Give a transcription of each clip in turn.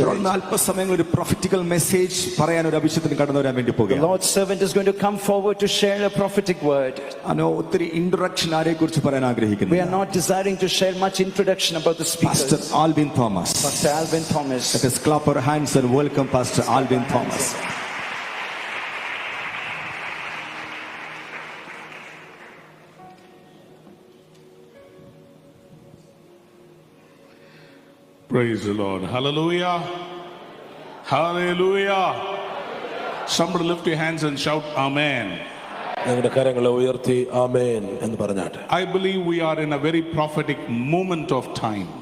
അല്പസമയങ്ങൾ ഒരു prophetical message പറയാൻ ഒരു അഭിഷേകത്തിന് കടന്നു വരാൻ വേണ്ടി The പോകുകയാണ്. Lord's servant is going to come forward to share a prophetic word. ഒത്തിരി ഇൻട്രൊഡക്ഷൻ ആരെ കുറിച്ച് പറയാൻ We ആഗ്രഹിക്കുന്നു. are not desiring to share much introduction about the Pastor speakers. Alvin Thomas. Pastor Alvin Thomas. Let us clap our hands and welcome Pastor Alvin Thomas. Praise the Lord. Hallelujah. Hallelujah. Somebody lift your hands and shout Amen. നിങ്ങളുടെ കരങ്ങളെ ഉയർത്തി ആമേൻ എന്ന് പറഞ്ഞാട്ടെ. I believe we are in a very prophetic moment of time.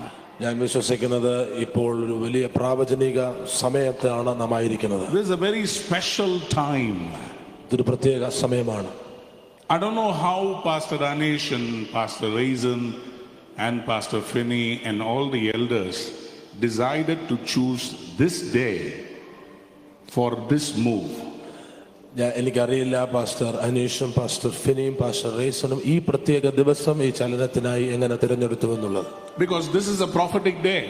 ഞാൻ വിശ്വസിക്കുന്നത് ഇപ്പോൾ ഒരു വലിയ പ്രാവചനിക സമയത്താണ് നാം ആയിരിക്കുന്നത്. This is a very special time. ഇതൊരു പ്രത്യേക സമയമാണ്. I don't know how Pastor Anish and Pastor Raisin and Pastor Finney and all the elders decided to choose this day for this move. എനിക്കറിയില്ല പാസ്റ്റർ അനീഷും പാസ്റ്റർ ഫിനിയും പാസ്റ്റർ റേസനും ഈ പ്രത്യേക ദിവസം ഈ ചലനത്തിനായി എങ്ങനെ തിരഞ്ഞെടുത്തു എന്നുള്ളത്. Because this is a prophetic day.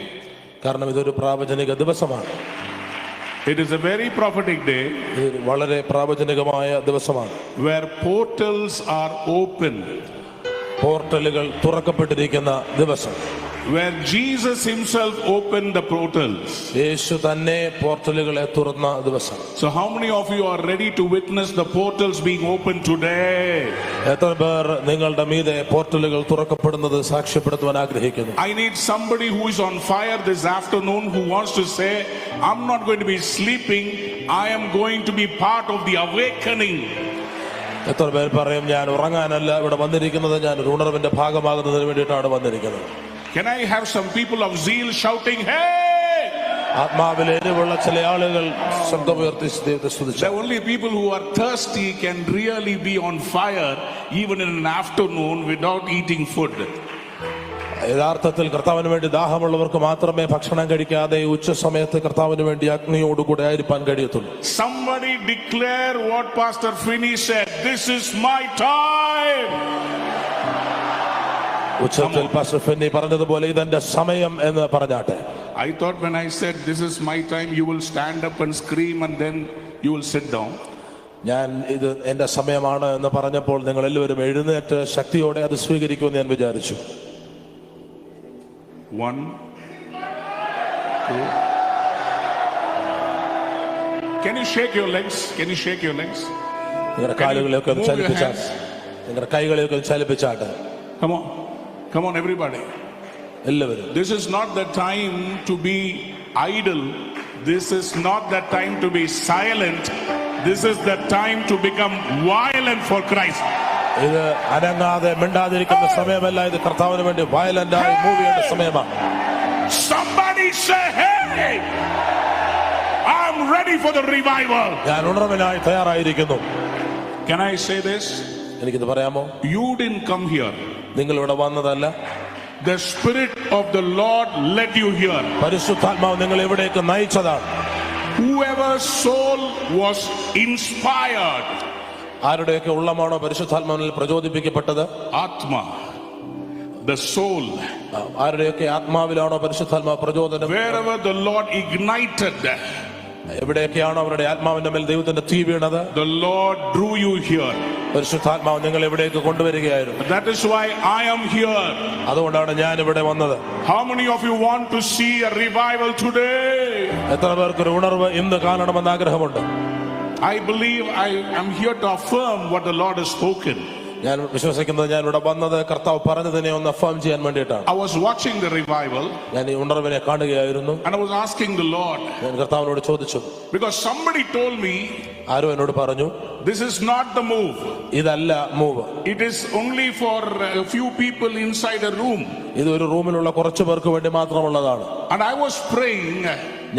കാരണം ഇതൊരു പ്രാവചനിക ദിവസമാണ്. It is a very prophetic day. ഇത് വളരെ പ്രാവചനികമായ ദിവസമാണ്. Where portals are open. പോർട്ടലുകൾ തുറക്കപ്പെട്ടിരിക്കുന്ന ദിവസം. Where Jesus himself opened the portals. യേശു തന്നെ പോർട്ടലുകളെ തുറന്ന ദിവസം. So how many of you are ready to witness the portals being opened today? എത്ര പേർ നിങ്ങളുടെ മീതെ പോർട്ടലുകൾ തുറക്കപ്പെടുന്നത് സാക്ഷ്യപ്പെടുത്തുവാൻ ആഗ്രഹിക്കുന്നു? I need somebody who is on fire this afternoon who wants to say, I'm not going to be sleeping, I am going to be part of the awakening. എത്ര പേർ പറയും ഞാൻ ഉറങ്ങാനല്ല ഇവിടെ വന്നിരിക്കുന്നത്, ഞാൻ ഒരു ഉണർവിന്റെ ഭാഗമാകുന്നതിന് വേണ്ടിയിട്ടാണ് വന്നിരിക്കുന്നത്? Can I have some people of zeal shouting, hey? ആത്മാവിലെ എരിവുള്ള ചില ആളുകൾ ശബ്ദമുയർത്തി ദൈവത്തെ സ്തുതിച്ചു. The only people who are thirsty can really be on fire even in an afternoon without eating food. യഥാർത്ഥത്തിൽ കർത്താവിന് വേണ്ടി ദാഹമുള്ളവർക്ക് മാത്രമേ ഭക്ഷണം കഴിക്കാതെ ഉച്ച സമയത്ത് കർത്താവിന് വേണ്ടി അഗ്നിയോടുകൂടെ ആയിരിക്കാൻ കഴിയത്തുള്ളൂ. Somebody declare what Pastor Finney said, this is my time. ഉച്ചത്തിൽ പാസ്റ്റർ ഫിന്നി പറഞ്ഞതുപോലെ ഇതെന്റെ സമയം എന്ന് പറഞ്ഞാട്ടെ. I thought when I said this is my time, you will stand up and scream and then you will sit down. ഞാൻ ഇത് എന്റെ സമയമാണ് എന്ന് പറഞ്ഞപ്പോൾ നിങ്ങൾ എല്ലാവരും എഴുന്നേറ്റ് ശക്തിയോടെ അത് സ്വീകരിക്കുമെന്ന് ഞാൻ വിചാരിച്ചു. 1, 2. Can you shake your legs? Can you shake your legs? നിങ്ങളുടെ കാലുകളെയൊക്കെ ഒന്ന് ചലിപ്പിച്ചാട്ടെ. നിങ്ങളുടെ കൈകളെയൊക്കെ ഒന്ന് ചലിപ്പിച്ചാട്ടെ. Come on. Come on, everybody. എല്ലാവരും. This is not the time to be idle. This is not the time to be silent. This is the time to become violent for Christ. ഇത് അനങ്ങാതെ മിണ്ടാതിരിക്കുന്ന സമയമല്ല, ഇത് കർത്താവിന് വേണ്ടി വയലന്റ് ആയി move ചെയ്യേണ്ട സമയമാണ്. Somebody say, hey, I'm ready for the revival. ഞാൻ ഉണർവിനായി തയ്യാറായിരിക്കുന്നു. Can I say this? എനിക്കിത് പറയാമോ? You didn't come here. നിങ്ങൾ ഇവിടെ വന്നതല്ല. The Spirit of the Lord led you here. പരിശുദ്ധാത്മാവ് നിങ്ങൾ ഇവിടേക്ക് നയിച്ചതാണ്. Whoever's soul was inspired. ആരുടെയൊക്കെ ഉള്ളമാണോ പരിശുദ്ധാത്മാവിൽ പ്രചോദിപ്പിക്കപ്പെട്ടത്? Atma, the soul. ആരുടെയൊക്കെ ആത്മാവിലാണോ പരിശുദ്ധാത്മാവ് പ്രചോദനം? Wherever the Lord ignited, എവിടെയൊക്കെയാണോ അവരുടെ ആത്മാവിന്റെ മേൽ ദൈവത്തിന്റെ തീ വീണത്, the Lord drew you here. പരിശുദ്ധാത്മാവ് നിങ്ങൾ ഇവിടേക്ക് കൊണ്ടുവരികയായിരുന്നു. That is why I am here. അതുകൊണ്ടാണ് ഞാൻ ഇവിടെ വന്നത്. How many of you want to see a revival today? എത്ര പേർക്ക് ഒരു ഉണർവ് ഇന്ന് കാണണമെന്ന് ആഗ്രഹമുണ്ട്? I believe I am here to affirm what the Lord has spoken. ഞാൻ വിശ്വസിക്കുന്നത് ഞാൻ ഇവിടെ വന്നത് കർത്താവ് പറഞ്ഞതിനെ ഒന്ന് അഫേം ചെയ്യാൻ വേണ്ടിയിട്ടാണ്. I was watching the revival. ഞാൻ ഈ ഉണർവിനെ കാണുകയായിരുന്നു. And I was asking the Lord. ഞാൻ കർത്താവിനോട് ചോദിച്ചു. Because somebody told me. ആരോ എന്നോട് പറഞ്ഞു. This is not the move. ഇതല്ല move. It is only for a few people inside a room. ഇത് ഒരു റൂമിലുള്ള കുറച്ചു പേർക്ക് വേണ്ടി മാത്രമുള്ളതാണ്. And I was praying.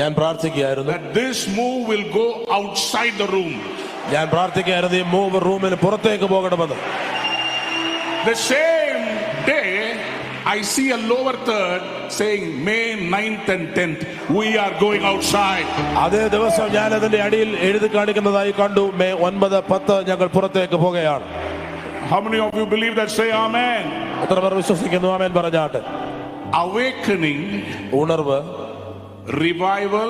ഞാൻ പ്രാർത്ഥിക്കുകയായിരുന്നു. That this move will go outside the room. ഞാൻ പ്രാർത്ഥിക്കുകയായിരുന്നു ഈ മൂവ് റൂമിന് പുറത്തേക്ക് പോകണമെന്ന്. The same day I see a lower third saying May 9th and 10th we are going outside. അതേ ദിവസം ഞാൻ അതിന്റെ അടിയിൽ എഴുതി കാണിക്കുന്നതായി കണ്ടു, മെയ് 9, 10 ഞങ്ങൾ പുറത്തേക്ക് പോകുകയാണ്. How many of you believe that? Say amen. എത്ര പേർ വിശ്വസിക്കുന്നു? ആമേൻ പറഞ്ഞാട്ടെ. Awakening ഉണർവ് Revival,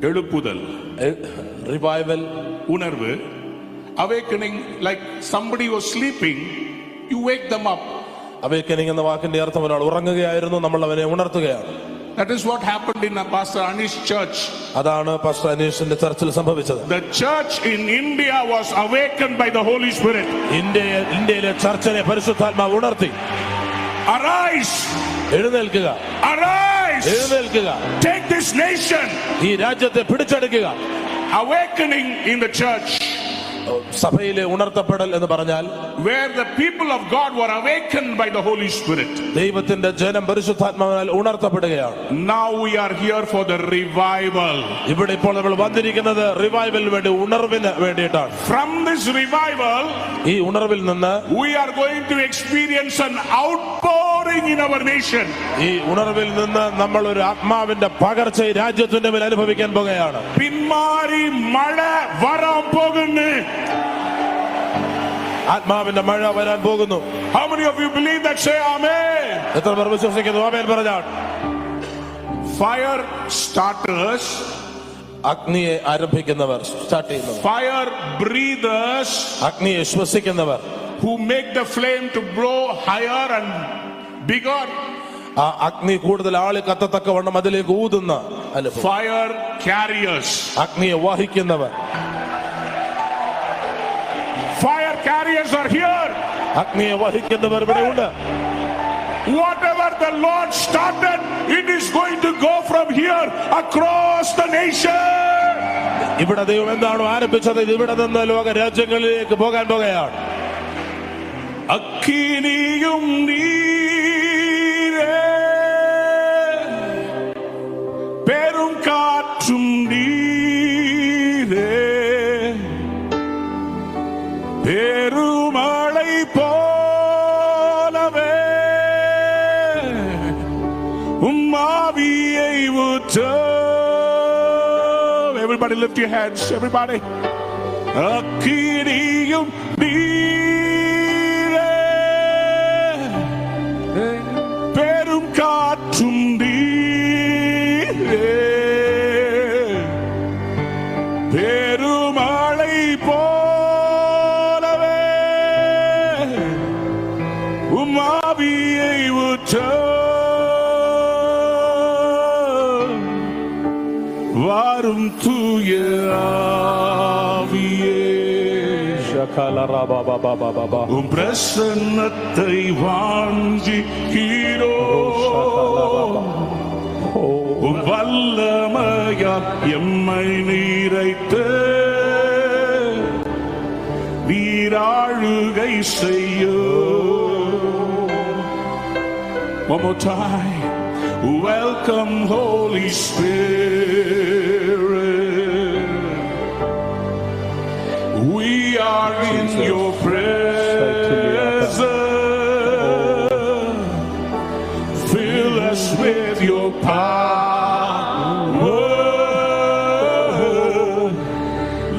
எழுப்புதல், റിവൈവൽ, உணர்வு. Awakening, like somebody was sleeping, you wake them up. Awakening എന്ന വാക്കിന്റെ അർത്ഥം ഒരാൾ ഉറങ്ങുകയായിരുന്നു, നമ്മൾ അവനെ ഉണർത്തുകയാണ്. That is what happened in Pastor Anish's church. അതാണ് പാസ്റ്റർ അനീഷിന്റെ ചർച്ചിൽ സംഭവിച്ചത്. The church in India was awakened by the Holy Spirit. ഇന്ത്യയിലെ ചർച്ചിനെ പരിശുദ്ധാത്മാവ് ഉണർത്തി. Arise, എഴുന്നേൽക്കുക, arise, എഴുന്നേൽക്കുക, take this nation. ഈ രാജ്യത്തെ പിടിച്ചെടുക്കുക. Awakening in the church, സഭയിലെ ഉണർത്തപ്പെടൽ എന്ന് പറഞ്ഞാൽ where the people of God were awakened by the Holy Spirit. ദൈവത്തിന്റെ ജനം പരിശുദ്ധാത്മാവിനാൽ ഉണർത്തപ്പെടുകയാണ്. Now we are here for the revival. ഇവിടെ ഇപ്പോൾ നമ്മൾ വന്നിരിക്കുന്നത് റിവൈവലിന് വേണ്ടി, ഉണർവിന് വേണ്ടിയിട്ടാണ്. From this revival, ഈ ഉണർവിൽ നിന്ന് we are going to experience an outpouring in our nation. ഈ ഉണർവിൽ നിന്ന് നമ്മൾ ഒരു ആത്മാവിന്റെ പകർച്ച ഈ രാജ്യത്തിന്റെ മേൽ അനുഭവിക്കാൻ പോകുകയാണ്. പിന്മാറി മഴ വരാൻ പോകുന്നു. ആത്മാവിന്റെ മഴ വരാൻ പോകുന്നു. How many of you believe that? Say amen. എത്ര പേർ വിശ്വസിക്കുന്നു? ആമേൻ പറഞ്ഞാൽ. Fire starters, അഗ്നിയെ ആരംഭിക്കുന്നവർ, സ്റ്റാർട്ട് ചെയ്യുന്നവർ. fire breathers, അഗ്നിയെ ശ്വസിക്കുന്നവർ, who make the flame to blow higher and bigger. ആ അഗ്നി കൂടുതൽ ആളി കത്തത്തക്കവണ്ണം അതിലേക്ക് ഊതുന്ന അനുഭവം. Fire carriers, അഗ്നിയെ വഹിക്കുന്നവർ. fire carriers are here. അഗ്നിയെ വഹിക്കുന്നവർ ഇവിടെ ഉണ്ട്. Whatever the Lord started, it is going to go from here across the nation. ഇവിടെ ദൈവം എന്താണോ ആരംഭിച്ചത്, ഇത് ഇവിടെ നിന്ന് ലോക രാജ്യങ്ങളിലേക്ക് പോകാൻ പോകുകയാണ്. അഗ്നിയും നീരേ, പെരും കാറ്റും നീരേ, പെരുമഴை போலவே உம்மாவியை ஊற்றும். Everybody lift your hands, everybody. அக்கினியும் நீரே, பெரும் காற்றும் நீரே, பெருமழை போலவே உம்மாவியை ஊற்றும். வாரும் தூய ஆவியே, உம் பிரசன்னத்தை வாஞ்சிக்கிறோ, உம் வல்லமையால் எம்மை நீரைத்து நீராழுகை செய்யோ. One more time. Welcome, Holy Spirit. We are in your presence. Fill us with your power.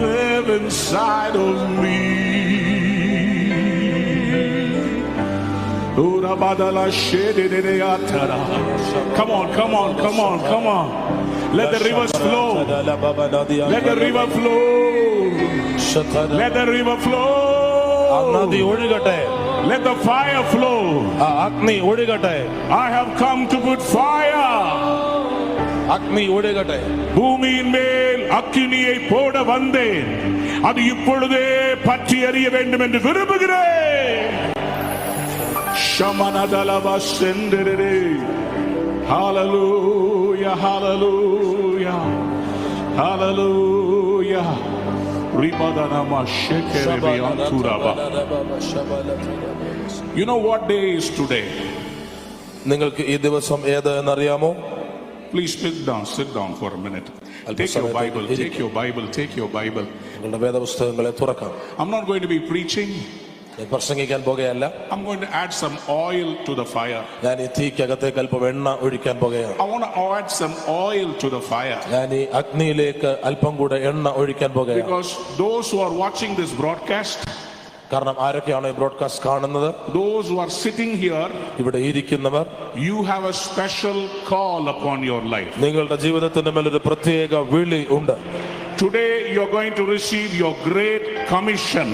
Live inside of me. Come on, come on, come on, come on. Let the rivers flow. Let the river flow. Let the river flow. നദി ഒഴുകട്ടെ. Let the fire flow. അഗ്നി ഒഴുകട്ടെ. I have come to put fire. അഗ്നി ഒഴുകട്ടെ. பூமியின் மேல் அக்கினியை போட வந்தேன், அது இப்பொழுதே பற்றி எறிய வேண்டும் என்று விரும்புகிறேன். Shamanadalava sendere. Hallelujah, hallelujah, hallelujah. Ribadanama shekere anturaba. You know what day is today? നിങ്ങൾക്ക് ഈ ദിവസം ഏത് എന്നറിയാമോ? Please sit down for a minute. Take your Bible, take your Bible, take your Bible. നിങ്ങളുടെ വേദപുസ്തകങ്ങളെ തുറക്കാം. I'm not going to be preaching. പ്രസംഗിക്കാൻ പോകുകയല്ല. I'm going to add some oil to the fire. ഞാൻ ഈ തീക്കകത്തേക്ക് അല്പം എണ്ണ ഒഴിക്കാൻ പോകുകയാണ്. I want to add some oil to the fire. ഞാൻ ഈ അഗ്നിയിലേക്ക് അല്പം കൂടെ എണ്ണ ഒഴിക്കാൻ പോകുകയാണ്. Because those who are watching this broadcast, കാരണം ആരൊക്കെയാണ് ഈ ബ്രോഡ്കാസ്റ്റ് കാണുന്നത്? Those who are sitting here, ഇവിടെ ഇരിക്കുന്നവർ, you have a special call upon your life. നിങ്ങളുടെ ജീവിതത്തിന്റെ മേൽ ഒരു പ്രത്യേക വിളി ഉണ്ട്. Today you are going to receive your great commission.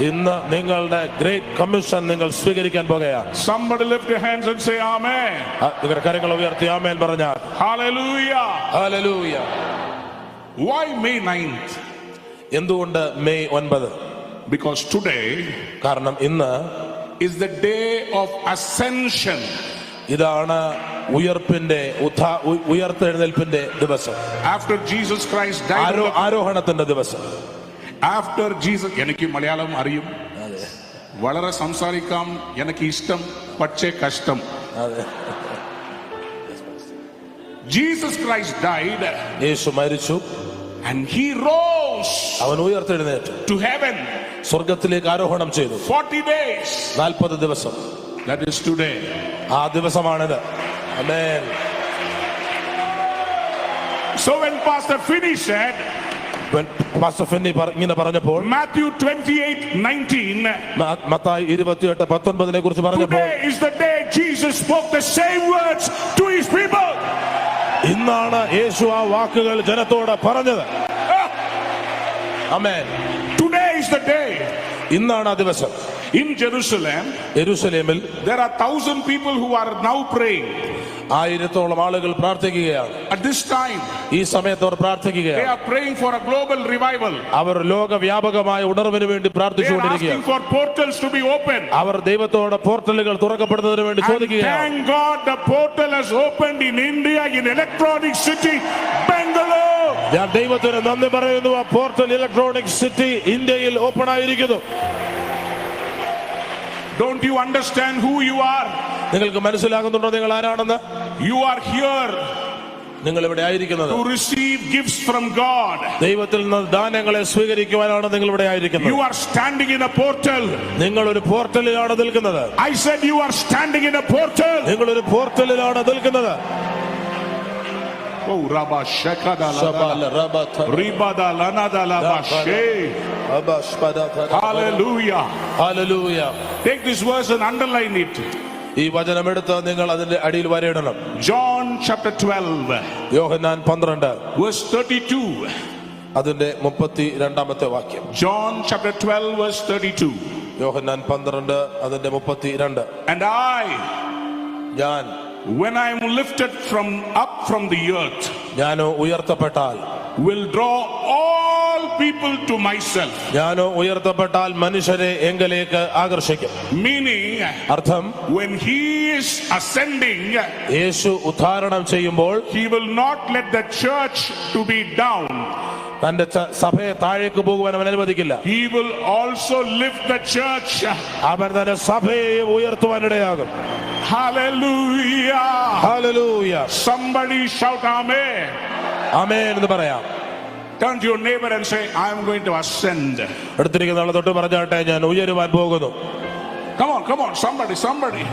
ഇന്ന് നിങ്ങളുടെ ഗ്രേറ്റ് കമ്മീഷൻ നിങ്ങൾ സ്വീകരിക്കാൻ പോകുകയാണ്. Somebody lift your hands and say amen. നിങ്ങളുടെ കരങ്ങൾ ഉയർത്തി ആമേൻ പറഞ്ഞാൽ. Hallelujah. Hallelujah. Why May 9th? എന്തുകൊണ്ട് മെയ് 9? Because today കാരണം ഇന്ന് is the day of ascension. ഇതാണ് ഉയർപ്പിന്റെ ഉയർത്തെഴുന്നേൽപ്പിന്റെ ദിവസം. After Jesus Christ died, ആരോഹണത്തിന്റെ ദിവസം. after Jesus, എനിക്ക് മലയാളം അറിയും, വളരെ സംസാരിക്കാം, എനിക്ക് ഇഷ്ടം, പക്ഷേ കഷ്ടം. Jesus Christ died, യേശു മരിച്ചു, and he rose, അവൻ ഉയർത്തെഴുന്നേറ്റു, to heaven, സ്വർഗ്ഗത്തിലേക്ക് ആരോഹണം ചെയ്തു. 40 days, 40 ദിവസം. that is today. ആ ദിവസമാണിത്. ആമേൻ. So when Pastor Finney said, pastor Finny ഇങ്ങനെ പറഞ്ഞപ്പോൾ, Matthew 28:19, മത്തായി 28:19 കുറിച്ച് പറഞ്ഞപ്പോൾ, today is the day Jesus spoke the same words to his people. ഇന്നാണ് യേശു ആ വാക്കുകൾ ജനത്തോട് പറഞ്ഞത്. ആമേൻ. Today is the day. ഇന്നാണ് ആ ദിവസം. In Jerusalem, യെരൂശലേമിൽ there are 1,000 people who are now praying. 1000-ഓളം ആളുകൾ പ്രാർത്ഥിക്കുകയാണ്. At this time, ഈ സമയത്ത് അവർ they പ്രാർത്ഥിക്കുകയാണ്. are praying for a global revival. അവർ ലോകവ്യാപകമായ ഉണർവിന് വേണ്ടി They are asking പ്രാർത്ഥിച്ചുകൊണ്ടിരിക്കുകയാണ്. for portals to be open. അവർ ദൈവത്തോട് പോർട്ടലുകൾ തുറക്കപ്പെടുന്നതിന് വേണ്ടി And ചോദിക്കുകയാണ്. thank God the portal has opened in India, in Electronic City, Bangalore. ഞാൻ ദൈവത്തിന് നന്ദി പറയുന്നു. ആ പോർട്ടൽ ഇലക്ട്രോണിക് സിറ്റി ഇന്ത്യയിൽ ഓപ്പൺ ആയിരിക്കുന്നു. Don't you understand who you are? നിങ്ങൾക്ക് മനസ്സിലാകുന്നുണ്ടോ നിങ്ങൾ ആരാണെന്ന്? You are here നിങ്ങൾ ഇവിടെ ആയിരിക്കുന്നത് to receive gifts from God. ദൈവത്തിൽ നിന്ന് ദാനങ്ങളെ സ്വീകരിക്കുവാനാണ് നിങ്ങൾ ഇവിടെ ആയിരിക്കുന്നത്. You are standing in a portal. നിങ്ങൾ ഒരു പോർട്ടലിലാണ് നിൽക്കുന്നത്. I said you are standing in a portal. നിങ്ങൾ ഒരു പോർട്ടലിലാണ് നിൽക്കുന്നത്. Oh, Rabba Shekada Ribada Lanada Labashe. Hallelujah. Hallelujah. Take this verse and underline it. ഈ വചനമെടുത്ത് നിങ്ങൾ അതിന്റെ അടിയിൽ വരയിടണം. John chapter 12, യോഹന്നാൻ 12 verse 32. അതിന്റെ 32ാമത്തെ വാക്യം. John chapter 12, verse 32. യോഹന്നാൻ 12 അതിന്റെ 32. And I, ഞാൻ, when I am lifted up from the earth, ഞാനോ ഉയർത്തപ്പെട്ടാൽ, will draw all people to myself. ഞാനോ ഉയർത്തപ്പെട്ടാൽ മനുഷ്യരെ എങ്കലേക്ക് ആകർഷിക്കും. Meaning, അർത്ഥം, when he is ascending, യേശു ഉദ്ധാരണം ചെയ്യുമ്പോൾ he will not let the church to be down. തന്റെ സഭയെ താഴേക്ക് പോകുവാൻ അവൻ അനുവദിക്കില്ല. He will also lift the church. അവൻ തന്റെ സഭയെ ഉയർത്തുവാനിടയാകും. Hallelujah. Hallelujah. Somebody shout amen. ആമേൻ എന്ന് പറയാം. Turn to your neighbor and say, I am going to ascend. അടുത്തിരിക്കുന്ന ആളെ തൊട്ട് പറഞ്ഞാട്ടെ, ഞാൻ ഉയരുവാൻ പോകുന്നു. Come on, somebody.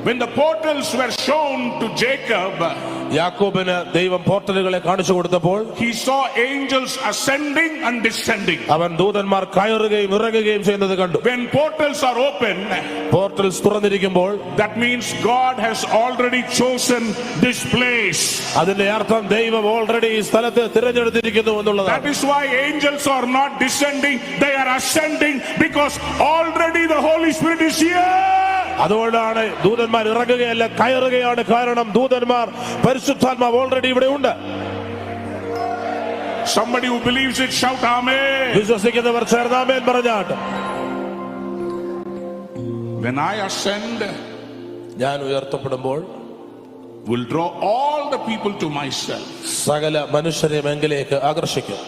When the portals were shown to Jacob, യാക്കോബിന് ദൈവം പോർട്ടലുകളെ കാണിച്ചു കൊടുത്തപ്പോൾ he saw angels ascending and descending. അവൻ ദൂതന്മാർ കയറുകയും ഇറങ്ങുകയും ചെയ്യുന്നത് കണ്ടു. When portals are open, portals തുറന്നിരിക്കുമ്പോൾ that means God has already chosen this place. അതിന്റെ അർത്ഥം ദൈവം ഓൾറെഡി ഈ സ്ഥലത്ത് തിരഞ്ഞെടുത്തിരിക്കുന്നു എന്നുള്ളതാണ്. That is why angels are not descending, they are ascending, because already the Holy Spirit is here. അതുകൊണ്ടാണ് ദൂതന്മാർ ഇറങ്ങുകയല്ല, കയറുകയാണ്. കാരണം ദൂതന്മാർ പരിശുദ്ധാത്മാവ് ഓൾറെഡി ഇവിടെ ഉണ്ട്. Somebody who believes it shout amen. വിശ്വസിക്കുന്നവർ ചേർന്ന് ആമേൻ പറഞ്ഞാട്ടെ. When I ascend, ഞാൻ ഉയർത്തപ്പെടുമ്പോൾ will draw all the people to myself. സകല മനുഷ്യരെ എങ്കിലേക്ക് ആകർഷിക്കും.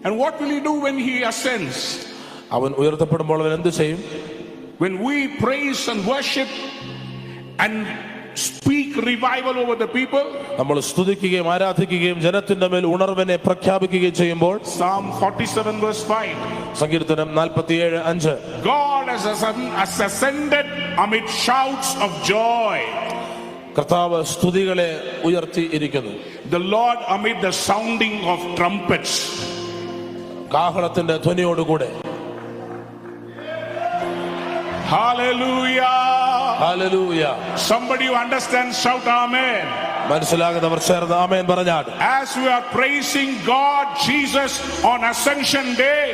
And what will he do when he ascends? അവൻ ഉയർത്തപ്പെടുമ്പോൾ അവൻ എന്ത് ചെയ്യും? When we praise and worship and speak revival over the people, നമ്മൾ സ്തുതിക്കുകയും ആരാധിക്കുകയും ജനത്തിന്റെ മേൽ ഉണർവിനെ പ്രഖ്യാപിക്കുകയും ചെയ്യുമ്പോൾ, Psalm 47 verse 5, സങ്കീർത്തനം 47:5, God has ascended amid shouts of joy. കർത്താവ് സ്തുതികളെ ഉയർത്തി ഇരിക്കുന്നു. The Lord amid the sounding of trumpets. കാഹളത്തിന്റെ ധ്വനിയോടുകൂടെ. Hallelujah. Hallelujah. Somebody who understands, shout amen. മനസ്സിലാകുന്നവർ ചേർന്ന് ആമേൻ പറഞ്ഞാൽ As we are praising God, Jesus on Ascension Day,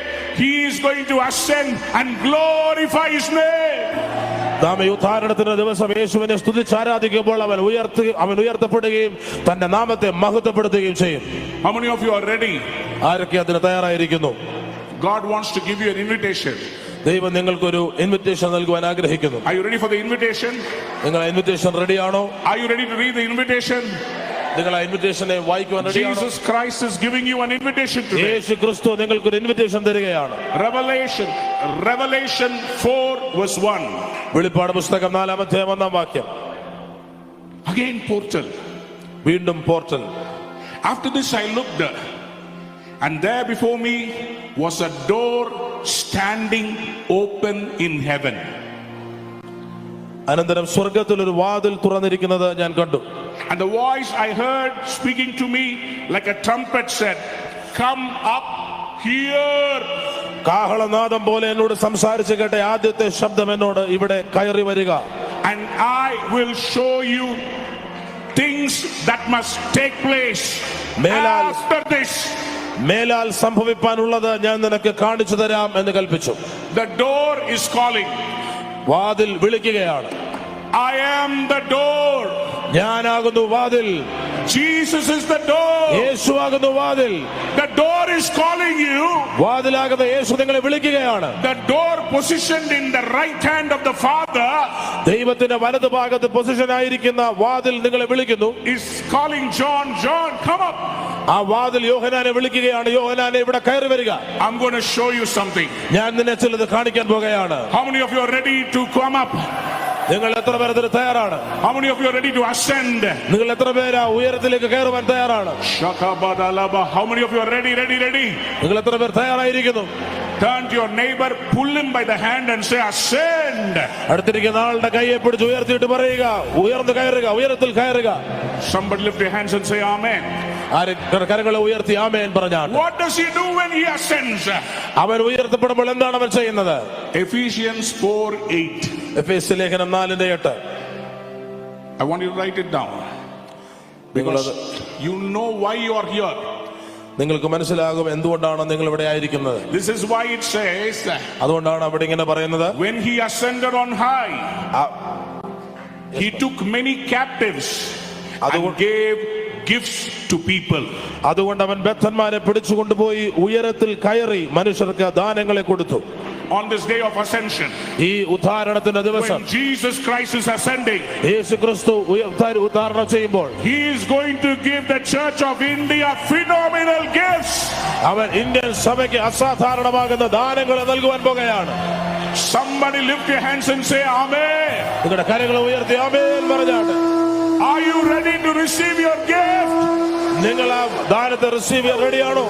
He is going to ascend and glorify His name. നാം ഈ ഉദ്ധാരണത്തിന്റെ ദിവസം യേശുവിനെ സ്തുതിച്ച് ആരാധിക്കുമ്പോൾ അവൻ ഉയർത്തപ്പെടുകയും തന്റെ നാമത്തെ മഹത്വപ്പെടുത്തുകയും ചെയ്യും. How many of you are ready? ആരൊക്കെ അതിന് തയ്യാറായിരിക്കുന്നു? God wants to give you an invitation. ദൈവം നിങ്ങൾക്കൊരു ഇൻവിറ്റേഷൻ നൽകുവാൻ ആഗ്രഹിക്കുന്നു. Are you ready for the invitation? നിങ്ങൾ ആ ഇൻവിറ്റേഷൻ റെഡിയാണോ? Are you ready to read the invitation? നിങ്ങൾ ആ ഇൻവിറ്റേഷനെ വായിക്കുവാൻ റെഡിയാണോ? Jesus Christ is giving you an invitation today. യേശു ക്രിസ്തു നിങ്ങൾക്കൊരു ഇൻവിറ്റേഷൻ തരികയാണ്. Revelation 4 verse 1. വെളിപ്പാട് പുസ്തകം 4:1 Again portal. വീണ്ടും portal. After this I looked, and there before me was a door standing open in heaven. അനന്തരം സ്വർഗ്ഗത്തിൽ ഒരു വാതിൽ തുറന്നിരിക്കുന്നത് ഞാൻ കണ്ടു. And the voice I heard speaking to me like a trumpet said, "Come up here." കാഹളനാദം പോലെ എന്നോട് സംസാരിച്ചു കേട്ട ആദ്യത്തെ ശബ്ദം എന്നോട് ഇവിടെ കയറി വരിക. And I will show you things that must take place after this. മേലാൽ സംഭവിപ്പാനുള്ളത് ഞാൻ നിനക്ക് കാണിച്ചു തരാം എന്ന് കൽപ്പിച്ചു. The door is calling. വാതിൽ വിളിക്കുകയാണ്. I am the door. ഞാനാകുന്നു വാതിൽ. Jesus is the door. യേശുവാകുന്നു വാതിൽ. The door is calling you. വാതിലാകുന്ന യേശു നിങ്ങളെ വിളിക്കുകയാണ്. The door positioned in the right hand of the Father ദൈവത്തിന്റെ വലതു ഭാഗത്ത് പൊസിഷൻ ആയിരിക്കുന്ന വാതിൽ നിങ്ങളെ വിളിക്കുന്നു. is calling John, "John, come up." ആ വാതിൽ യോഹന്നാനെ വിളിക്കുകയാണ്. യോഹന്നാനെ ഇവിടെ കയറി വരിക. I'm going to show you something. ഞാൻ നിന്നെ ചിലത് കാണിക്കാൻ പോകുകയാണ്. How many of you are ready to come up? നിങ്ങൾ എത്ര പേർ അതിന് തയ്യാറാണ്? How many of you are ready to ascend? നിങ്ങൾ എത്ര പേര് ഉയരത്തിലേക്ക് കയറുവാൻ തയ്യാറാണ്? Shakabadalaba. How many of you are ready? നിങ്ങൾ എത്ര പേർ തയ്യാറായിരിക്കുന്നു? Turn to your neighbor, pull him by the hand and say, "Ascend." അടുത്തിരിക്കുന്ന ആളുടെ കൈയെ പിടിച്ച് ഉയർത്തിയിട്ട് പറയുക, ഉയർന്നു കയറുക, ഉയരത്തിൽ കയറുക. Somebody lift your hands and say amen. കരങ്ങളെ ഉയർത്തി ആമേൻ പറഞ്ഞാൽ What does he do when he ascends? അവൻ ഉയർത്തപ്പെടുമ്പോൾ എന്താണ് അവൻ ചെയ്യുന്നത്? Ephesians 4:8. എഫേസ്യ ലേഖനം 4:8. I want you to write it down, because you know why you are here. നിങ്ങൾക്ക് മനസ്സിലാകും എന്തുകൊണ്ടാണ് നിങ്ങൾ ഇവിടെ ആയിരിക്കുന്നത്. This is why it says, അതുകൊണ്ടാണ് അവിടെ ഇങ്ങനെ പറയുന്നത്, when he ascended on high, he took many captives and gave gifts to people. അതുകൊണ്ട് അവൻ ബദ്ധന്മാരെ പിടിച്ചുകൊണ്ടുപോയി ഉയരത്തിൽ കയറി മനുഷ്യർക്ക് ദാനങ്ങളെ കൊടുത്തു. On this day of ascension, ഈ ഉദ്ധാരണത്തിന്റെ ദിവസം when Jesus Christ is ascending, യേശു ക്രിസ്തു ഉദ്ധാരണം ചെയ്യുമ്പോൾ he is going to give the Church of India phenomenal gifts. അവൻ ഇന്ത്യൻ സഭയ്ക്ക് അസാധാരണമാകുന്ന ദാനങ്ങൾ നൽകുവാൻ പോകുകയാണ്. Somebody lift your hands and say amen. നിങ്ങളുടെ കരങ്ങൾ ഉയർത്തി ആമേൻ പറഞ്ഞാട്ടെ. Are you ready to receive your gift? നിങ്ങൾ ആ ദാനത്തെ റിസീവ് ചെയ്യാൻ റെഡിയാണോ?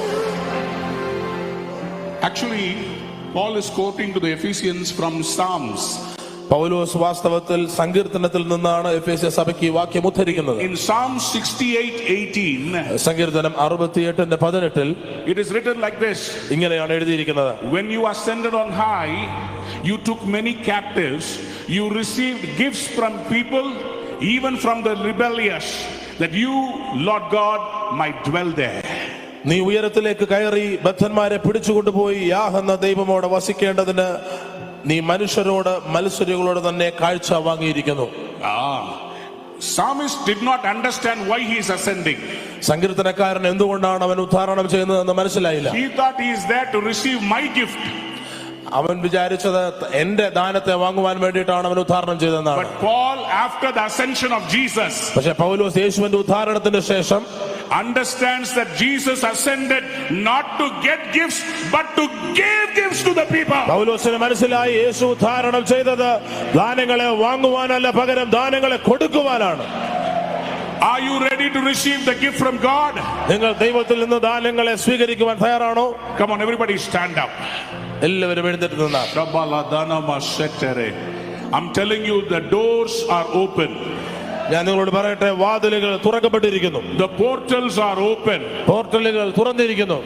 Actually, Paul is quoting to the Ephesians from Psalms. പൗലോസ് വാസ്തവത്തിൽ സങ്കീർത്തനത്തിൽ നിന്നാണ് എഫേസ്യ സഭയ്ക്ക് ഈ വാക്യം ഉദ്ധരിക്കുന്നത്. In Psalm 68:18, സങ്കീർത്തനം 68:18 it is written like this. ഇങ്ങനെയാണ് എഴുതിയിരിക്കുന്നത്, When you ascended on high, you took many captives, you received gifts from people, even from the rebellious, that you, Lord God, might dwell there. നീ ഉയരത്തിലേക്ക് കയറി ബദ്ധന്മാരെ പിടിച്ചുകൊണ്ടുപോയി യാഹെന്ന ദൈവമോട് വസിക്കേണ്ടതിന് നീ മനുഷ്യരോട് മത്സരികളോട് തന്നെ കാഴ്ച വാങ്ങിയിരിക്കുന്നു. Psalmist did not understand why he is ascending. സങ്കീർത്തനക്കാരൻ എന്തുകൊണ്ടാണ് അവൻ ഉദ്ധാരണം ചെയ്യുന്നതെന്ന് മനസ്സിലായില്ല. He thought he is there to receive my gift. അവൻ വിചാരിച്ചത് എന്റെ ദാനത്തെ വാങ്ങുവാൻ വേണ്ടിയിട്ടാണ് അവൻ ഉദ്ധാരണം ചെയ്തതെന്നാണ്. But Paul, after the ascension of Jesus, പക്ഷേ പൗലോസ് യേശുവിന്റെ ഉദ്ധാരണത്തിന് ശേഷം understands that Jesus ascended not to get gifts but to give gifts to the people. പൗലോസിന് മനസ്സിലായി യേശു ഉദ്ധാരണം ചെയ്തത് ദാനങ്ങളെ വാങ്ങുവാനല്ല, പകരം ദാനങ്ങളെ കൊടുക്കുവാനാണ്. Are you ready to receive the gift from God? നിങ്ങൾ ദൈവത്തിൽ നിന്ന് ദാനങ്ങളെ സ്വീകരിക്കുവാൻ തയ്യാറാണോ? Come on, everybody stand up. എല്ലാവരും എഴുന്നേറ്റ് നിന്നാണ്. I'm telling you, the doors are open. ഞാൻ നിങ്ങളോട് പറയട്ടെ, വാതിലുകൾ തുറക്കപ്പെട്ടിരിക്കുന്നു. The portals are open. പോർട്ടലുകൾ തുറന്നിരിക്കുന്നു.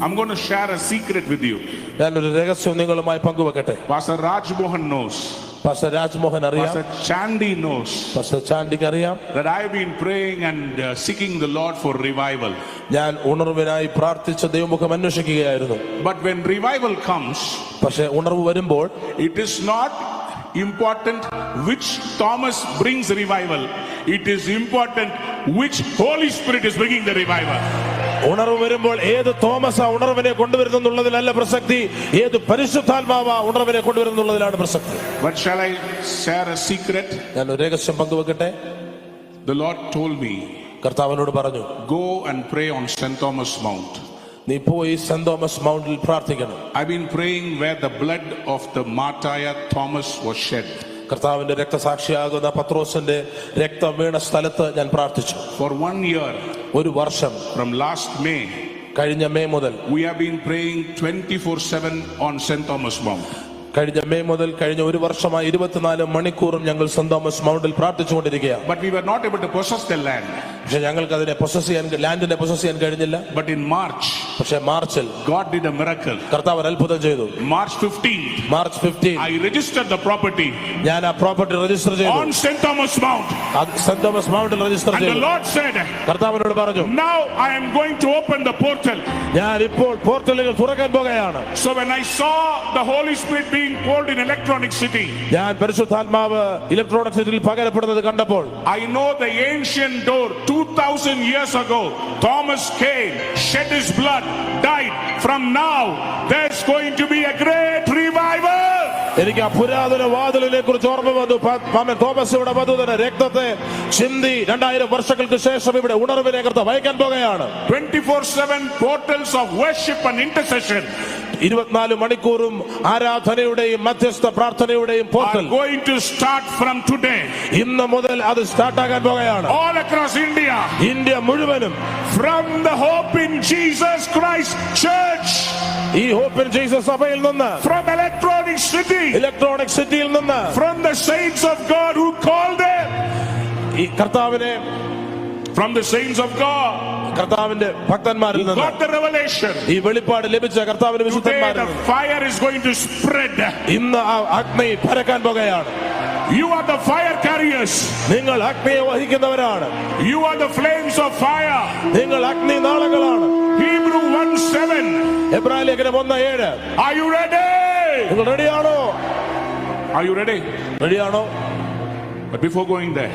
I'm going to share a secret with you. ഞാനൊരു രഹസ്യം നിങ്ങളുമായി പങ്കുവെക്കട്ടെ. Pastor Raj Mohan knows. Pastor Rajmohan അറിയാം, Pastor Chandy knows പാസ്റ്റർ ചാണ്ടിക്ക് അറിയാം, that I have been praying and seeking the Lord for revival. ഞാൻ ഉണർവിനായി പ്രാർത്ഥിച്ച ദൈവമുഖം അന്വേഷിക്കുകയായിരുന്നു. But when revival comes, പക്ഷെ ഉണർവ് വരുമ്പോൾ it is not important which Thomas brings revival. It is important which Holy Spirit is bringing the revival. ഉണർവ് വരുമ്പോൾ ഏത് Thomas ഉണർവിനെ കൊണ്ടുവരുന്നുള്ളതിലല്ല പ്രസക്തി, ഏത് പരിശുദ്ധാത്മാവ ഉണർവിനെ കൊണ്ടുവരുന്നുള്ളതിലാണ് പ്രസക്തി. But shall I share a secret? ഞാൻ ഒരു രഹസ്യം പങ്കുവെക്കട്ടെ. The Lord told me, കർത്താവിനോട് പറഞ്ഞു, go and pray on St. Thomas Mount. നീ പോയി സെന്റ് തോമസ് മൗണ്ടിൽ പ്രാർത്ഥിക്കണം. I've been praying where the blood of the martyr Thomas was shed. കർത്താവിന്റെ രക്തസാക്ഷിയാകുന്ന പത്രോസിന്റെ രക്തം വീണ സ്ഥലത്ത് ഞാൻ പ്രാർത്ഥിച്ചു. For 1 year, ഒരു വർഷം, from last May, കഴിഞ്ഞ മെയ് മുതൽ, we have been praying 24/7 on St. Thomas Mount. കഴിഞ്ഞ മെയ് മുതൽ കഴിഞ്ഞ ഒരു വർഷമായി 24 മണിക്കൂറും ഞങ്ങൾ സെന്റ് തോമസ് മൗണ്ടിൽ പ്രാർത്ഥിച്ചുകൊണ്ടിരിക്കുകയാണ്. But we were not able to possess the land. പക്ഷെ ഞങ്ങൾക്ക് അതിനെ ലാൻഡിനെ പൊസസ് ചെയ്യാൻ കഴിഞ്ഞില്ല. But in March, പക്ഷെ മാർച്ചിൽ God did a miracle. കർത്താവ് ഒരു അത്ഭുതം ചെയ്തു. March 15th, March 15 I registered the property ഞാൻ ആ പ്രോപ്പർട്ടി രജിസ്റ്റർ ചെയ്തു. on St. Thomas Mount. Saint Thomas മൗണ്ടിൽ രജിസ്റ്റർ And the ചെയ്തു. Lord said, കർത്താവിനോട് പറഞ്ഞു, now I am going to open the portal. ഞാൻ ഇപ്പോൾ പോർട്ടലുകൾ തുറക്കാൻ പോകുകയാണ്. So when I saw the Holy Spirit being poured in Electronic City, ഞാൻ പരിശുദ്ധാത്മാവ് ഇലക്ട്രോണിക് സിറ്റിയിൽ പകരപ്പെടുന്നത് കണ്ടപ്പോൾ, I know the ancient door 2000 years ago. Thomas came, shed his blood, died. From now, there's going to be a great revival. എനിക്ക് ആ പുരാതന വാതിലിനെ കുറിച്ച് ഓർമ്മ വന്നു. തോമസ് ഇവിടെ വധു തന്നെ രക്തത്തെ ചിന്തി 2000 വർഷങ്ങൾക്ക് ശേഷം ഇവിടെ ഉണർവിനെ കർത്താവ് വഹിക്കാൻ പോകുകയാണ്. 24/7 portals of worship and intercession 24 മണിക്കൂറും ആരാധനയുടെയും മധ്യസ്ഥ പ്രാർത്ഥനയുടെയും portal are going to start from today. ഇന്ന് മുതൽ അത് സ്റ്റാർട്ടാകാൻ പോകുകയാണ്. All across India. ഇന്ത്യ മുഴുവനും. From the Hope in Jesus Christ Church. ഈ ഹോപ്പ് ഇൻ ജീസസ് സഭയിൽ നിന്ന്. From Electronic City. ഇലക്ട്രോണിക് സിറ്റിയിൽ നിന്ന്. From the saints of God who called them. ഈ കർത്താവിനെ From the saints of God കർത്താവിന്റെ ഭക്തന്മാരിൽ who നിന്ന് got the revelation. ഈ വെളിപ്പാട് ലഭിച്ച കർത്താവിന്റെ Today വിശുദ്ധന്മാരിൽ the നിന്ന് fire is going to spread. ഇന്ന് ആ അഗ്നി പരക്കാൻ പോകുകയാണ്. You are the fire carriers. നിങ്ങൾ അഗ്നിയെ വഹിക്കുന്നവരാണ്. You are the flames of fire. നിങ്ങൾ അഗ്നി നാളങ്ങളാണ്. Hebrew 1:7. എബ്രായ ലേഖനം 1:7. Are you ready? നിങ്ങൾ റെഡിയാണോ? Are you ready? റെഡിയാണോ? But before going there,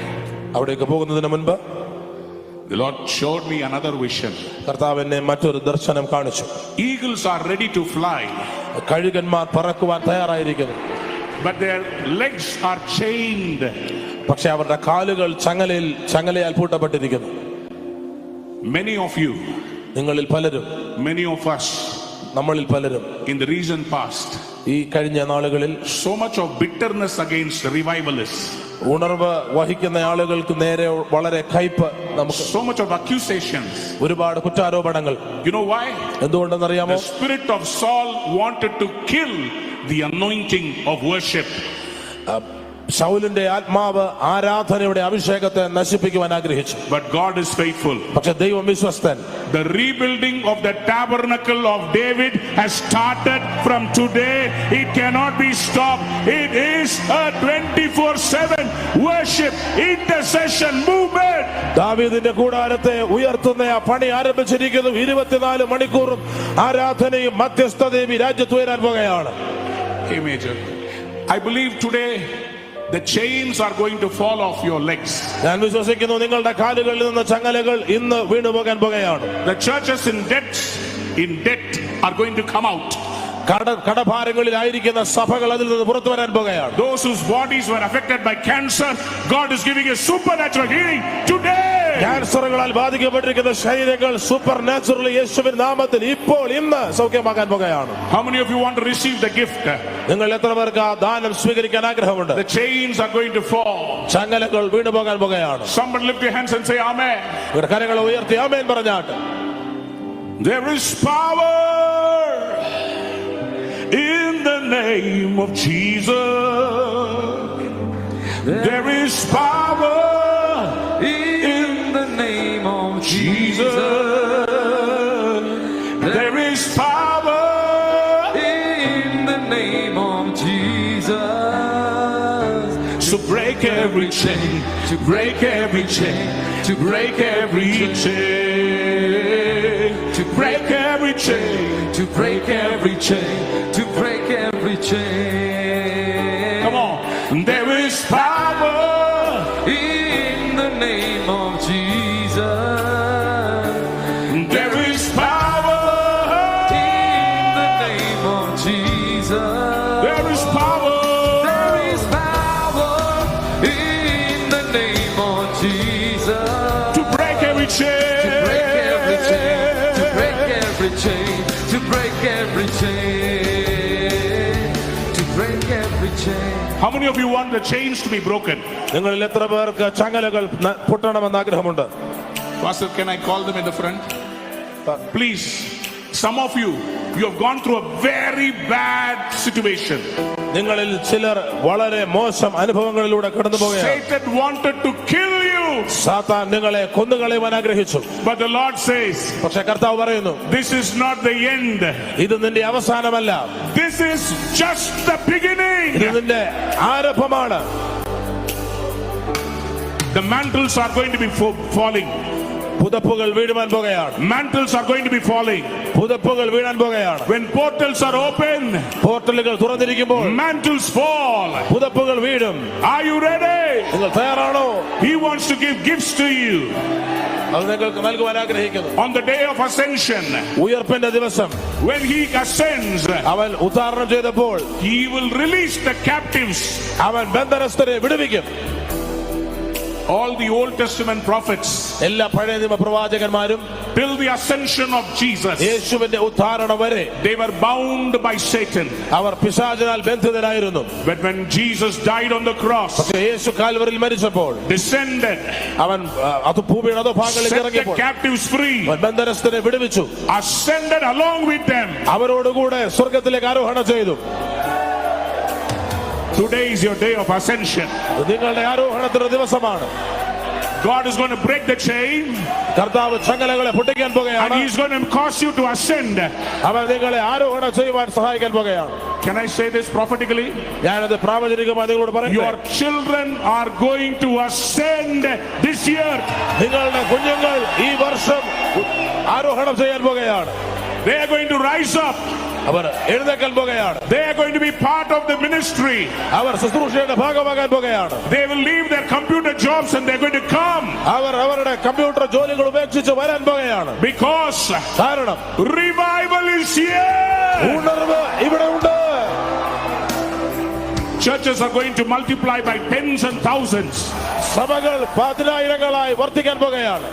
അവിടേക്ക് പോകുന്നതിന് മുൻപ് the Lord showed me another vision. കർത്താവ് എന്നെ മറ്റൊരു ദർശനം കാണിച്ചു. Eagles are ready to fly, കഴുകന്മാർ പറക്കുവാൻ തയ്യാറായിരിക്കുന്നു. but their legs are chained. പക്ഷെ അവരുടെ കാലുകൾ ചങ്ങലയാൽ പൂട്ടപ്പെട്ടിരിക്കുന്നു. Many of you, നിങ്ങളിൽ പലരും, many of us, നമ്മളിൽ പലരും in the recent past, ഈ കഴിഞ്ഞ നാളുകളിൽ so much of bitterness against revivalists, ഉണർവ് വഹിക്കുന്ന ആളുകൾക്ക് നേരെ വളരെ കയ്പ്, നമുക്ക് so much of accusations. ഒരുപാട് കുറ്റാരോപണങ്ങൾ. You know why? എന്തുകൊണ്ടെന്നറിയാമോ? The spirit of Saul wanted to kill the anointing of worship. ശൗലിന്റെ ആത്മാവ് ആരാധനയുടെ അഭിഷേകത്തെ നശിപ്പിക്കുവാൻ ആഗ്രഹിച്ചു. But God is faithful. പക്ഷെ ദൈവം വിശ്വസ്തൻ. The rebuilding of the tabernacle of David has started from today. It cannot be stopped. It is a 24/7 worship intercession movement. ദാവീദിന്റെ കൂടാരത്തെ ഉയർത്തുന്ന ആ പണി ആരംഭിച്ചിരിക്കുന്നു. 24 മണിക്കൂറും ആരാധനയും മധ്യസ്ഥതയും ഈ രാജ്യത്ത് ഉയരാൻ പോകുകയാണ്. Hey Major, I believe today the chains are going to fall off your legs. ഞാൻ വിശ്വസിക്കുന്നു നിങ്ങളുടെ കാലുകളിൽ നിന്ന് ചങ്ങലകൾ ഇന്ന് വീണുപോകാൻ പോകുകയാണ്. The churches in debt are going to come out. കടഭാരങ്ങളിലായിരിക്കുന്ന സഭകൾ അതിൽ നിന്ന് പുറത്തു വരാൻ പോകുകയാണ്. Those whose bodies were affected by cancer, God is giving a supernatural healing today. ക്യാൻസറുകളാൽ ബാധിക്കപ്പെട്ടിരിക്കുന്ന ശരീരങ്ങൾ സൂപ്പർ നാച്ചുറലി യേശുവിൻ നാമത്തിൽ ഇപ്പോൾ ഇന്ന് സൗഖ്യമാക്കാൻ പോകുകയാണ്. How many of you want to receive the gift? നിങ്ങൾ എത്ര പേർക്ക് ആ ദാനം സ്വീകരിക്കാൻ ആഗ്രഹമുണ്ട്? The chains are going to fall. ചങ്ങലകൾ വീണുപോകാൻ പോകുകയാണ്. Somebody lift your hands and say amen. കരങ്ങൾ ഉയർത്തി ആമേൻ പറഞ്ഞാട്ട്. There is power in the name of Jesus. There is power in the name of Jesus. There is break every chain, to break every chain, to break every chain, to break every chain, to break every chain, to break every chain. come on. There is power In the name of Jesus. There is power In the name of Jesus. There is power There is power in the name of Jesus. to break every chain, To break every chain, to break every chain, to break every chain, to break every chain. How many of you want the chains to be broken? നിങ്ങളിൽ എത്ര പേർക്ക് ചങ്ങലകൾ പൊട്ടണമെന്ന് ആഗ്രഹമുണ്ട്? Pastor, can I call them in the front? Please, some of you have gone through a very bad situation. നിങ്ങളിൽ ചിലർ വളരെ മോശം അനുഭവങ്ങളിലൂടെ കടന്നു പോവുകയാണ്. Satan wanted to kill you, സാത്താൻ നിങ്ങളെ കൊന്നുകളയുവാൻ ആഗ്രഹിച്ചു. but the Lord says, പക്ഷെ കർത്താവ് പറയുന്നു, this is not the end. ഇത് നിന്റെ അവസാനമല്ല, This is just the ഇത് beginning. നിന്റെ ആരംഭമാണ്. The mantles are going to be falling. പുതപ്പുകൾ വീഴുവാൻ പോകുകയാണ്. Mantles are going to be falling. പുതപ്പുകൾ വീഴാൻ പോകുകയാണ്. When portals are open, പോർട്ടലുകൾ തുറന്നിരിക്കുമ്പോൾ mantles fall. പുതപ്പുകൾ വീഴും. Are you ready? നിങ്ങൾ തയ്യാറാണോ? He wants to give gifts to you. അത് നിങ്ങൾക്ക് നൽകുവാൻ ആഗ്രഹിക്കുന്നു. On the day of ascension, ഉയർപ്പിന്റെ ദിവസം when he ascends, അവൻ ഉദ്ധാരണം ചെയ്തപ്പോൾ he will release the captives. അവൻ ബന്ധനസ്ഥരെ വിടുവിക്കും. All the Old Testament prophets, എല്ലാ പഴയ നിയമ പ്രവാചകന്മാരും till the ascension of Jesus, യേശുവിന്റെ ഉദ്ധാരണം വരെ they were bound by Satan. Our പിശാചിനാൽ ബന്ധിതരായിരുന്നു. But when Jesus died on the cross, പക്ഷേ യേശു കാൽവറിയിൽ മരിച്ചപ്പോൾ descended, അവൻ അത് ഭൂമിയുടെ അതോ ഭാഗങ്ങളിൽ set the ഇറങ്ങിയപ്പോൾ captives free, അവൻ ബന്ധനസ്ഥരെ വിടുവിച്ചു. ascended along with them. അവരോടുകൂടെ സ്വർഗത്തിലേക്ക് ആരോഹണം ചെയ്തു. Today is your day of ascension. നിങ്ങളുടെ ആരോഹണത്തിന്റെ ദിവസമാണ്. God is going to break the chain കർത്താവ് ചങ്ങലകളെ പൊട്ടിക്കാൻ and പോകുകയാണ്. he's going to cause you to ascend. അവൻ നിങ്ങളെ ആരോഹണം ചെയ്യുവാൻ സഹായിക്കാൻ പോകുകയാണ്. Can I say this prophetically? ഞാനത് പ്രാവചനികമായി നിങ്ങളോട് Your പറയുന്നു. children are going to ascend this year. നിങ്ങളുടെ കുഞ്ഞുങ്ങൾ ഈ വർഷം ആരോഹണം ചെയ്യാൻ പോകുകയാണ്. They are going to rise up. അവർ എഴുന്നേൽക്കാൻ പോകുകയാണ്. They are going to be part of the ministry. അവർ ശുശ്രൂഷയുടെ ഭാഗമാകാൻ പോകുകയാണ്. They will leave their computer jobs and they're going to come. അവർ അവരുടെ കമ്പ്യൂട്ടർ ജോലികൾ ഉപേക്ഷിച്ച് വരാൻ പോകുകയാണ്. Because കാരണം revival is here. ഉണർവ് ഇവിടെ ഉണ്ട്. Churches are going to multiply by tens and thousands. സഭകൾ പതിനായിരങ്ങളായി വർദ്ധിക്കാൻ പോകുകയാണ്.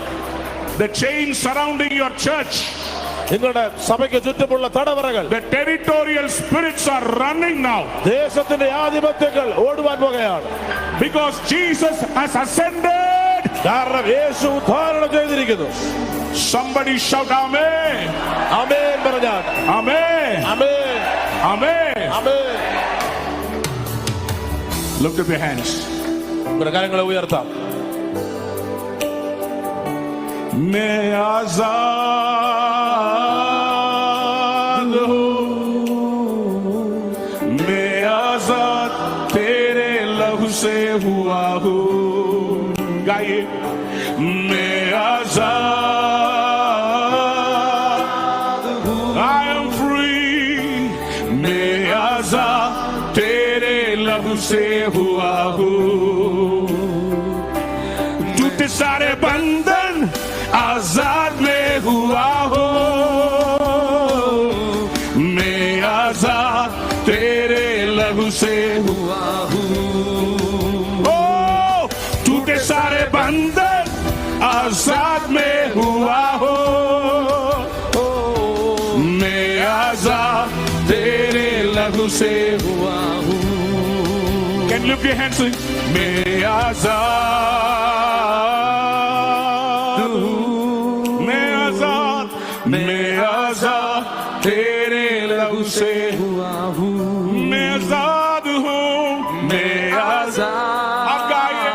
The chains surrounding your church, നിങ്ങളുടെ സഭയ്ക്ക് ചുറ്റുമുള്ള തടവറകൾ, the territorial spirits are running now. ദേശത്തിന്റെ ആധിപത്യങ്ങൾ ഓടുവാൻ പോകുകയാണ്. Because Jesus has ascended. കാരണം യേശു ഉദ്ധാരണം ചെയ്തിരിക്കുന്നു. Somebody shout Amen. ആമേൻ പറഞ്ഞാൽ Amen. Amen Amen. Amen. Lift up your hands. നമ്മുടെ കരങ്ങളെ ഉയർത്താം. मैं आजाद हूँ, मैं आजाद तेरे लहू से हुआ हूँ. गाइए. मैं आजाद हूँ, I am free. मैं आजाद तेरे लहू से हुआ हूँ. टूटे सारे बंधन आजाद में हुआ हो. मैं आजाद तेरे लहू से हुआ हूँ. ओ टूटे सारे बंधन आजाद में हुआ हो. मैं आजाद तेरे लहू से हुआ हूँ. Can you lift your hands? मैं आजाद हूँ, मैं आजाद तेरे लहू से हुआ हूँ. मैं आजाद हूँ, मैं आजाद. आप गाइए.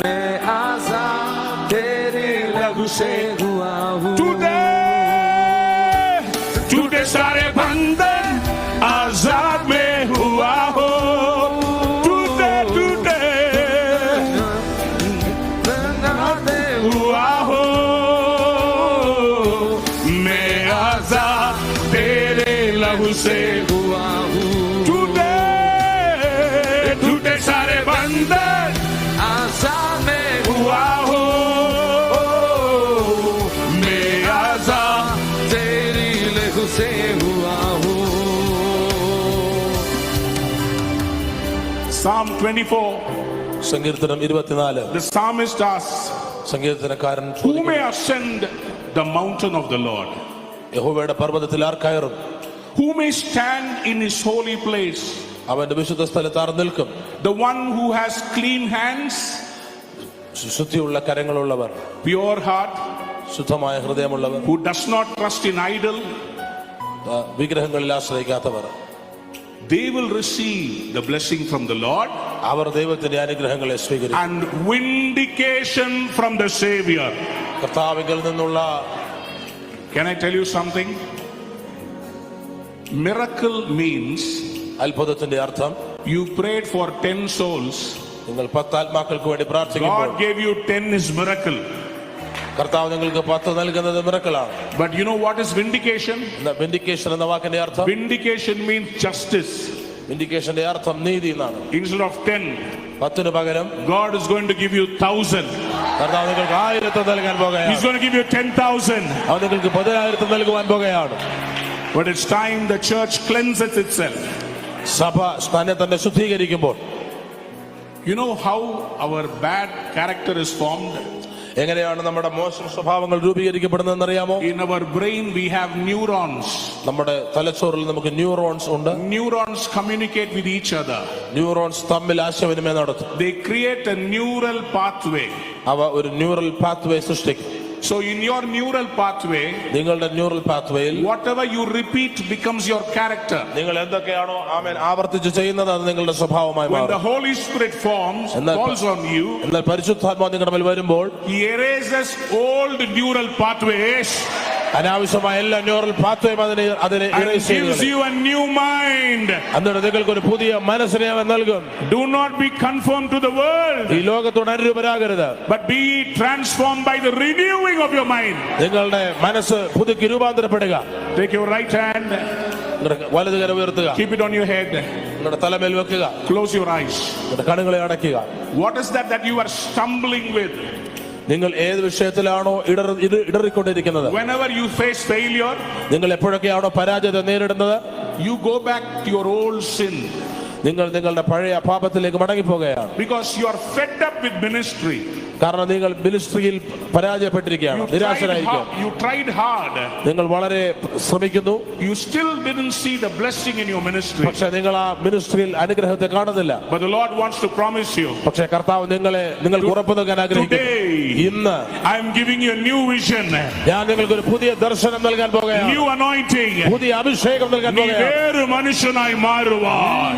मैं आजाद तेरे लहू से हुआ हूँ. टूटे सारे बंधन आजाद में say today, today सारे बंधन आजाद मैं हुआ हो, मैं आजाद। तेरी लहू से हुआ हूँ। Psalm 24, സങ്കീർത്തനം 24 the psalmist asks, സങ്കീർത്തനക്കാരൻ who ചോദിക്കുന്നു, may ascend the mountain of the Lord? യഹോവയുടെ പർവ്വതത്തിൽ ആർ കയറും? Who may stand in his holy place? അവന്റെ വിശുദ്ധ സ്ഥലത്ത് ആർ നിൽക്കും? The one who has clean hands, ശുദ്ധിയുള്ള കരങ്ങളുള്ളവർ, pure heart, ശുദ്ധമായ ഹൃദയമുള്ളവർ, who does not trust in idol. വിഗ്രഹങ്ങളിൽ ആശ്രയിക്കാത്തവർ. They will receive the blessing from the Lord അവർ ദൈവത്തിന്റെ അനുഗ്രഹങ്ങളെ സ്വീകരിക്കും. and vindication from the Savior. കർത്താവിൽ നിന്നുള്ള Can I tell you something? Miracle means അത്ഭുതത്തിന്റെ അർത്ഥം, you prayed for 10 souls. നിങ്ങൾ 10 ആത്മാക്കൾക്ക് വേണ്ടി പ്രാർത്ഥിക്കുമ്പോൾ God gave you 10 is miracle. കർത്താവ് നിങ്ങൾക്ക് 10 നൽകുന്നത് മിറക്കിളാണ്. But you know what is vindication? Vindication എന്ന വാക്കിന്റെ അർത്ഥം, Vindication means justice. വിൻഡിക്കേഷന്റെ അർത്ഥം നീതി എന്നാണ്. Instead of 10, 10 പകരം God is going to give you 1,000. കർത്താവ് നിങ്ങൾക്ക് 1000 നൽകാൻ He's പോകുകയാണ്. going to give you 10,000. അവൻ നിങ്ങൾക്ക് 10,000 നൽകുവാൻ പോകുകയാണ്. But it's time the church cleanses itself. സഭ തന്നെ ശുദ്ധീകരിക്കുമ്പോൾ, You know how our bad character is formed? എങ്ങനെയാണ് നമ്മുടെ മോശം സ്വഭാവങ്ങൾ രൂപീകരിക്കപ്പെടുന്നതെന്ന് അറിയാമോ? In our brain we have neurons. നമ്മുടെ തലച്ചോറിൽ നമുക്ക് ന്യൂറോൺസ് ഉണ്ട്. Neurons communicate with each other. Neurons തമ്മിൽ ആശയവിനിമയം നടത്തും. They create a neural pathway. അവ ഒരു ന്യൂറൽ പാത്വേ സൃഷ്ടിക്കും. So in your neural pathway, നിങ്ങളുടെ neural പാത്വേയിൽ whatever you repeat becomes your character. നിങ്ങൾ എന്തൊക്കെയാണോ ആവർത്തിച്ച് ചെയ്യുന്നത് അത് നിങ്ങളുടെ സ്വഭാവമായി When the മാറും. Holy Spirit falls on you, എന്നാൽ പരിശുദ്ധാത്മാവ് നിങ്ങളുടെ മേൽ വരുമ്പോൾ He erases old neural pathways അനാവശ്യമായ എല്ലാ ന്യൂറൽ പാത്വേയും അതിനെ and erase gives ചെയ്തു. you a new mind. എന്നിട്ട് നിങ്ങൾക്ക് ഒരു പുതിയ മനസ്സിനെ അവൻ നൽകും. Do not be conformed to the world, ഈ ലോകത്തോട് അനുരൂപരാകരുത്, but be transformed by the renewing of your mind. നിങ്ങളുടെ മനസ്സ് പുതുക്കി രൂപാന്തരപ്പെടുക. Take your right hand, നിങ്ങളുടെ വലത് കരം ഉയർത്തുക, keep it on your head, നിങ്ങളുടെ തലമേൽ വെക്കുക, close your eyes. നിങ്ങളുടെ കണ്ണുകളെ അടയ്ക്കുക. What is that you are stumbling with? നിങ്ങൾ ഏത് വിഷയത്തിലാണോ ഇടറിക്കൊണ്ടിരിക്കുന്നത്, Whenever you face failure, നിങ്ങൾ എപ്പോഴൊക്കെയാണോ പരാജയത്തെ നേരിടുന്നത്, you go back to your old sin. നിങ്ങൾ നിങ്ങളുടെ പഴയ പാപത്തിലേക്ക് മടങ്ങിപ്പോകുകയാണ്. Because you are fed up with ministry. കാരണം നിങ്ങൾ മിനിസ്ട്രിയിൽ പരാജയപ്പെട്ടിരിക്കുകയാണ്, നിരാശരായിരിക്കും. You tried hard. നിങ്ങൾ വളരെ ശ്രമിക്കുന്നു, You still didn't see the blessing in your ministry. പക്ഷെ നിങ്ങൾ ആ മിനിസ്ട്രിയിൽ അനുഗ്രഹത്തെ കാണുന്നില്ല. But the Lord wants to promise you, പക്ഷെ കർത്താവ് നിങ്ങൾക്ക് ഉറപ്പ് നൽകാൻ ആഗ്രഹിക്കുന്നു. ഇന്ന് I am giving you a new vision, ഞാൻ നിങ്ങൾക്ക് ഒരു പുതിയ ദർശനം നൽകാൻ പോകുകയാണ്, new anointing. പുതിയ അഭിഷേകം നൽകാൻ നീ പോകുകയാണ്. വേറൊരു മനുഷ്യനായി മാറുവാൻ.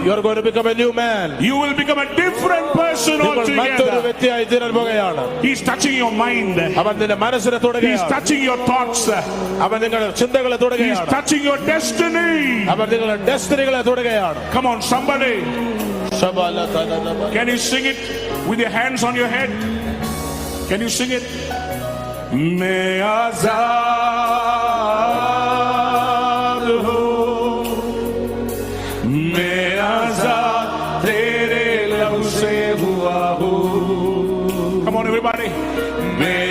You are going to become a new man. You will become a different person നിങ്ങൾ മറ്റൊരു altogether. വ്യക്തിയായി തീരാൻ പോകുകയാണ്. He's touching your mind. അവൻ നിന്റെ മനസ്സിനെ He's തൊടുകയാണ്. touching your thoughts. അവൻ നിങ്ങളുടെ ചിന്തകളെ He's തൊടുകയാണ്. touching your destiny. അവൻ നിങ്ങളുടെ ഡെസ്റ്റിനികളെ തൊടുകയാണ്. Come on, somebody. Can you sing it with your hands on your head? Can you sing it? मैं आजाद हूँ, मैं आजाद तेरे लहू से हुआ हूँ. Come on, everybody. मैं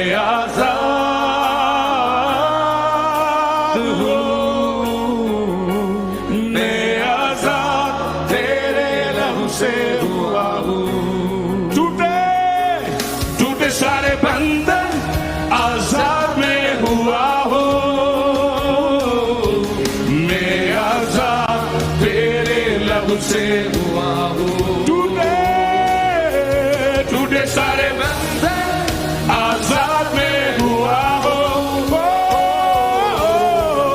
आजाद हूँ, मैं आजाद तेरे लहू से हुआ हूँ. टूटे सारे बंधन आजाद में हुआ हो, मैं आजाद तेरे लहू से हुआ हूँ. टूटे सारे बंधन आजाद में हुआ हो,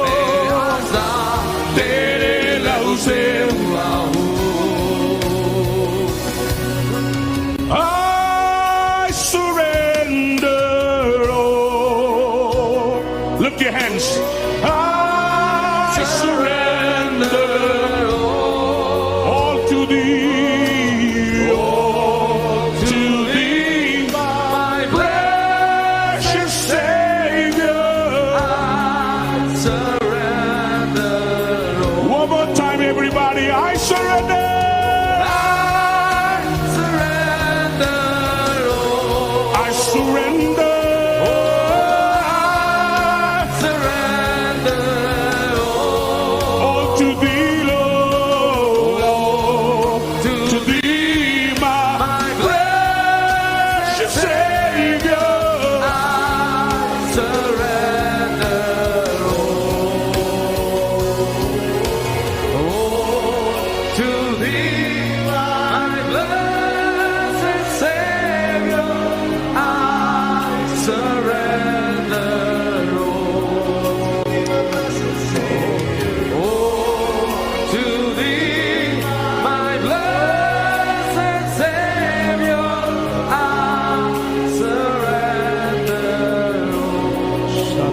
मैं आजाद तेरे लहू से हुआ हूँ. I surrender all. Lift your hands. I surrender all to thee, all to thee, my precious Savior. surrender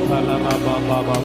Baba,